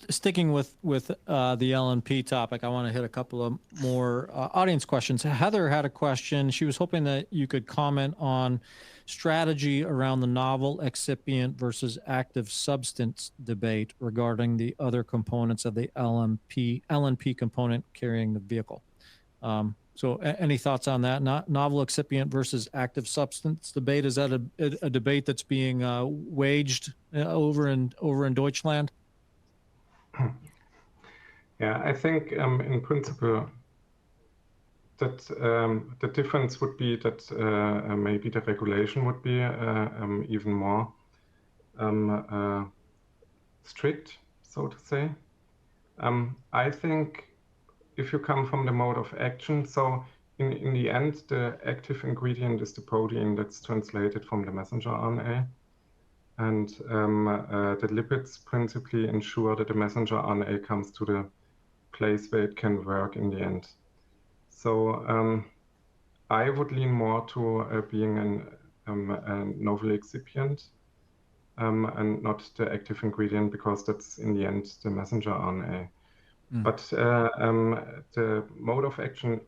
sticking with the LNP topic, I want to hit a couple of more audience questions. Heather had a question. She was hoping that you could comment on strategy around the novel excipient versus active substance debate regarding the other components of the LNP component carrying the vehicle. So any thoughts on that? Novel excipient versus active substance debate, is that a debate that's being waged over in Deutschland? Yeah, I think in principle that the difference would be that maybe the regulation would be even more strict, so to say. I think if you come from the mode of action, so in the end, the active ingredient is the protein that's translated from the messenger RNA. And the lipids principally ensure that the messenger RNA comes to the place where it can work in the end. So I would lean more to being a novel excipient and not the active ingredient, because that's in the end the messenger RNA. But the mode of action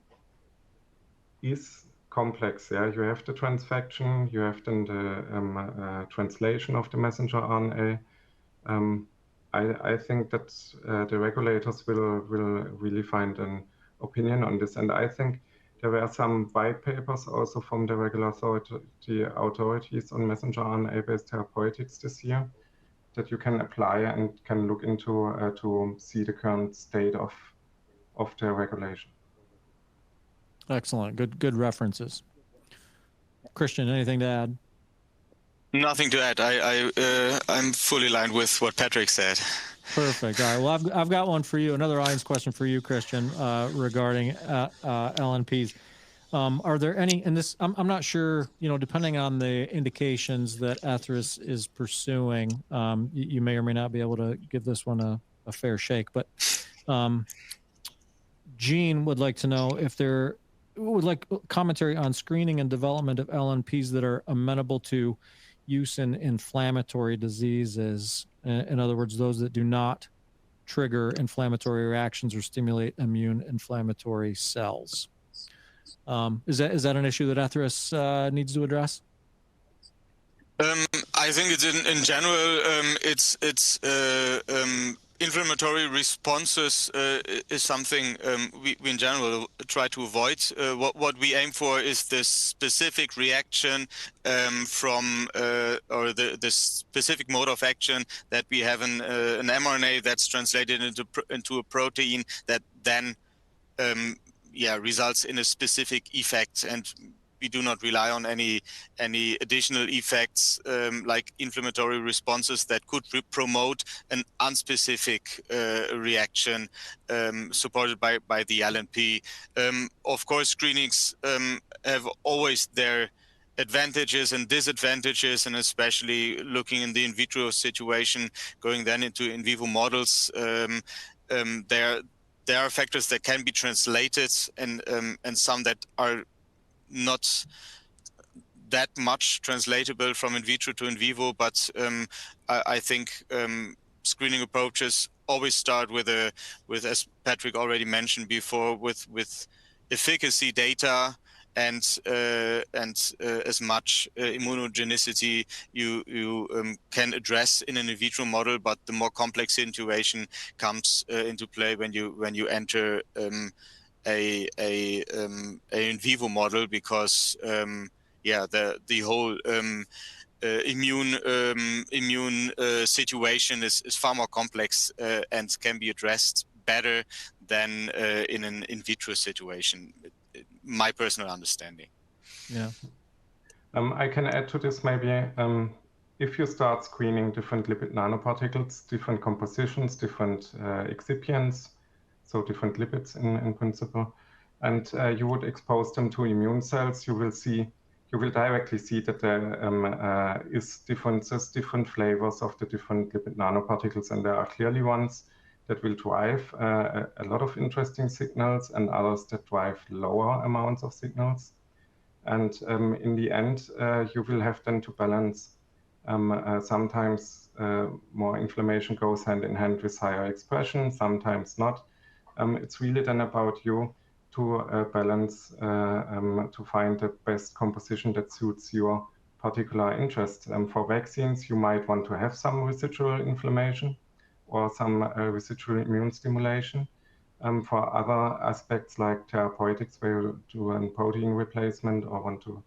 is complex. Yeah, you have the transfection, you have then the translation of the messenger RNA. I think that the regulators will really find an opinion on this, and I think there were some white papers also from the regulatory authorities on messenger RNA-based therapeutics this year that you can apply and can look into to see the current state of the regulation. Excellent. Good references. Christian, anything to add? Nothing to add. I'm fully aligned with what Patrick said. Perfect. All right. Well, I've got one for you. Another audience question for you, Christian, regarding LNPs. Are there any? And this, I'm not sure. You know, depending on the indications that Ethris is pursuing, you may or may not be able to give this one a fair shake. But Gene would like to know if there would like commentary on screening and development of LNPs that are amenable to use in inflammatory diseases. In other words, those that do not trigger inflammatory reactions or stimulate immune inflammatory cells. Is that an issue that Ethris needs to address? I think it's in general, it's inflammatory responses is something we in general try to avoid. What we aim for is this specific reaction from or the specific mode of action that we have an mRNA that's translated into a protein that then results in a specific effect, and we do not rely on any additional effects like inflammatory responses that could promote an unspecific reaction supported by the LNP. Of course, screenings have always their advantages and disadvantages, and especially looking in the in vitro situation, going then into in vivo models, there are factors that can be translated and some that are not that much translatable from in vitro to in vivo, but I think screening approaches always start with as Patrick already mentioned before, with efficacy data and as much immunogenicity you can address in an in vitro model, but the more complex situation comes into play when you enter a in vivo model, because the whole immune situation is far more complex and can be addressed better than in an in vitro situation. My personal understanding. Yeah. I can add to this maybe. If you start screening different lipid nanoparticles, different compositions, different excipients, so different lipids in principle, and you would expose them to immune cells, you will directly see that there is differences, different flavors of the different lipid nanoparticles, and there are clearly ones that will drive a lot of interesting signals and others that drive lower amounts of signals. And in the end, you will have then to balance Sometimes more inflammation goes hand in hand with higher expression, sometimes not. It's really then about you to balance, to find the best composition that suits your particular interest. For vaccines, you might want to have some residual inflammation or some residual immune stimulation. For other aspects like therapeutics, where you do a protein replacement or want to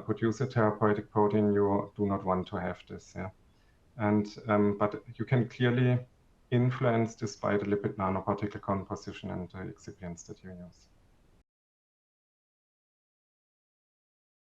produce a therapeutic protein, you do not want to have this. Yeah. And but you can clearly influence this by the lipid nanoparticle composition and the excipients that you use.